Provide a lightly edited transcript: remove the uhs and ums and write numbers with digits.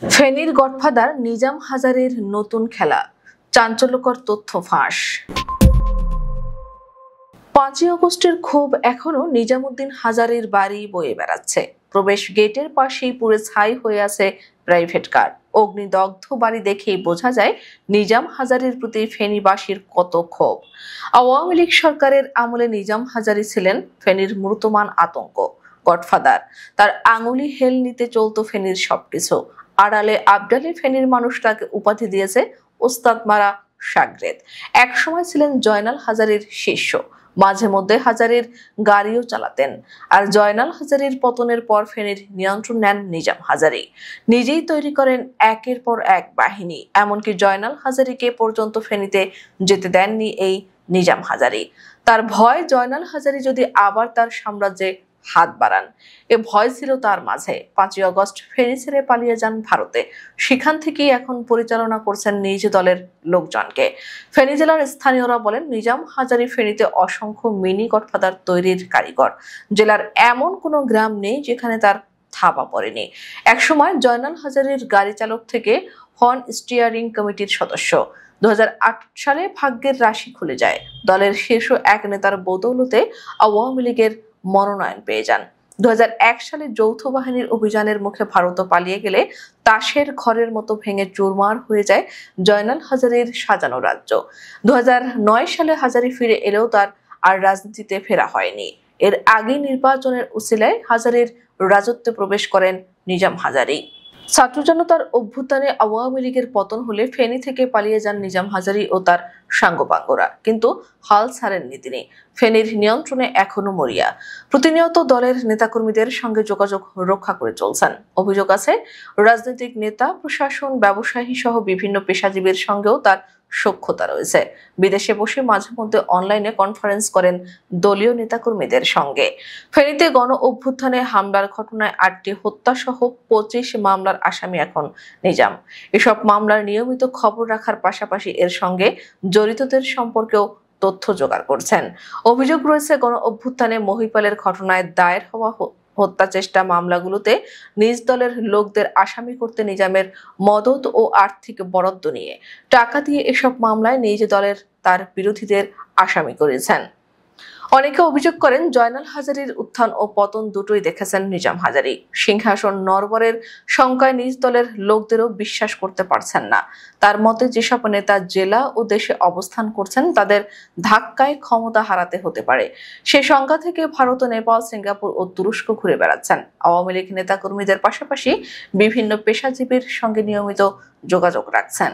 ফেনীর গডফাদার নিজাম হাজারীর নতুন খেলা, চাঞ্চল্যকর তথ্য ফাঁস। 5ই আগস্টের ক্ষোভ এখনো নিজামুদ্দিন হাজারীর বাড়ি বয়ে বেড়াচ্ছে। প্রবেশ গেটের পাশেই পুরো ছাই হয়ে আছে প্রাইভেট কার। অগ্নিদগ্ধ বাড়ি দেখেই বোঝা যায় নিজাম হাজারীর প্রতি ফেনীবাসীর কত ক্ষোভ। আওয়ামী লীগ সরকারের আমলে নিজাম হাজারী ছিলেন ফেনীর মূর্তমান আতঙ্ক, গডফাদার। তার আঙুলি হেল নিতে চলতো ফেনীর সবকিছু। আড়ালে আবডালে ফেনীর মানুষ তাকে উপাধি দিয়েছে ওস্তাদ মারা সাগরেদ। একসময় ছিলেন জয়নাল হাজারীর শিষ্য, মাঝে মধ্যে হাজারীর গাড়িও চালাতেন। আর জয়নাল হাজারীর পতনের পর ফেনীর নিয়ন্ত্রণ নেন নিজাম হাজারী। নিজেই তৈরি করেন একের পর এক বাহিনী। এমনকি জয়নাল হাজারীকে পর্যন্ত ফেনীতে যেতে দেননি এই নিজাম হাজারী। তার ভয়, জয়নাল হাজারী যদি আবার তার সাম্রাজ্যে হাত বাড়ান। এ ভয় ছিল তার মাঝে। 5ই আগস্ট ফেনী ছেড়ে পালিয়ে যান ভারতে। সেখান থেকেই এখন পরিচালনা করছেন নিজ দলের লোকজনকে। ফেনী জেলার স্থানীয়রা বলেন, নিজাম হাজারী ফেনীতে অসংখ্য মিনি গডফাদার তৈরির কারিগর। জেলার এমন কোনো গ্রাম নেই যেখানে তার থাবা পড়েনি। একসময় জয়নাল হাজারীর গাড়ি চালক থেকে হন স্টিয়ারিং কমিটির সদস্য। 2008 সালে ভাগ্যের রাশি খুলে যায়। দলের শীর্ষ এক নেতার বদৌলতে আওয়ামী লীগের মনোনয়ন পেয়ে যান। 2001 সালে যৌথ বাহিনীর অভিযানের মুখে ভারত পালিয়ে গেলে তাসের ঘরের মতো ভেঙে চুরমার হয়ে যায় জয়নাল হাজারীর সাজানো রাজ্য। 2009 সালে হাজারী ফিরে এলেও তার আর রাজনীতিতে ফেরা হয়নি। এর আগে নির্বাচনের উসিলায় হাজারীর রাজত্বে প্রবেশ করেন নিজাম হাজারী। ছাত্র জনতার অভ্যুত্থানে আওয়ামী লীগের পতন হলে ফেনী থেকে পালিয়ে যান নিজাম হাজারী ও তার সাঙ্গপাঙ্গরা। কিন্তু হাল ছাড়েননি তিনি। ফেনীর নিয়ন্ত্রণে এখনো মরিয়া। প্রতিনিয়ত দলের নেতাকর্মীদের সঙ্গে যোগাযোগ রক্ষা করে চলছেন। অভিযোগ আছে, রাজনৈতিক নেতা, প্রশাসন, ব্যবসায়ী সহ বিভিন্ন পেশাজীবীর সঙ্গেও তার সখ্যতা রয়েছে। বিদেশে বসে মাঝে মধ্যে অনলাইনে কনফারেন্স করেন দলীয় নেতাকর্মীদের সঙ্গে। ফেনীতে গণ অভ্যুত্থানে হামলার ঘটনায় 8টি হত্যা সহ 25 মামলার আসামি এখন নিজাম। এসব মামলার নিয়মিত খবর রাখার পাশাপাশি এর সঙ্গে জড়িতদের সম্পর্কেও তথ্য জোগাড় করছেন। অভিযোগ রয়েছে, গণ অভ্যুত্থানে মহিপালের ঘটনায় দায়ের হওয়া হত্যা চেষ্টা মামলাগুলোতে নিজ দলের লোকদের আসামি করতে নিজামের মদত ও আর্থিক বরাদ্দ নিয়ে টাকা দিয়ে এসব মামলায় নিজ দলের তার বিরোধীদের আসামি করেছেন। অনেকে অভিযোগ করেন, জয়নাল হাজারীর উত্থান ও পতন দুটোই দেখেছেন নিজাম হাজারী। সিংহাসন নড়বড়ের শঙ্কায় নিজ দলের লোকদেরও বিশ্বাস করতে পারছেন না। তার মতে, যেসব নেতা জেলা ও দেশে অবস্থান করছেন তাদের ধাক্কায় ক্ষমতা হারাতে হতে পারে। সে সংখ্যা থেকে ভারত, নেপাল, সিঙ্গাপুর ও তুরস্ক ঘুরে বেড়াচ্ছেন। আওয়ামী লীগ নেতাকর্মীদের পাশাপাশি বিভিন্ন পেশাজীবীর সঙ্গে নিয়মিত যোগাযোগ রাখছেন।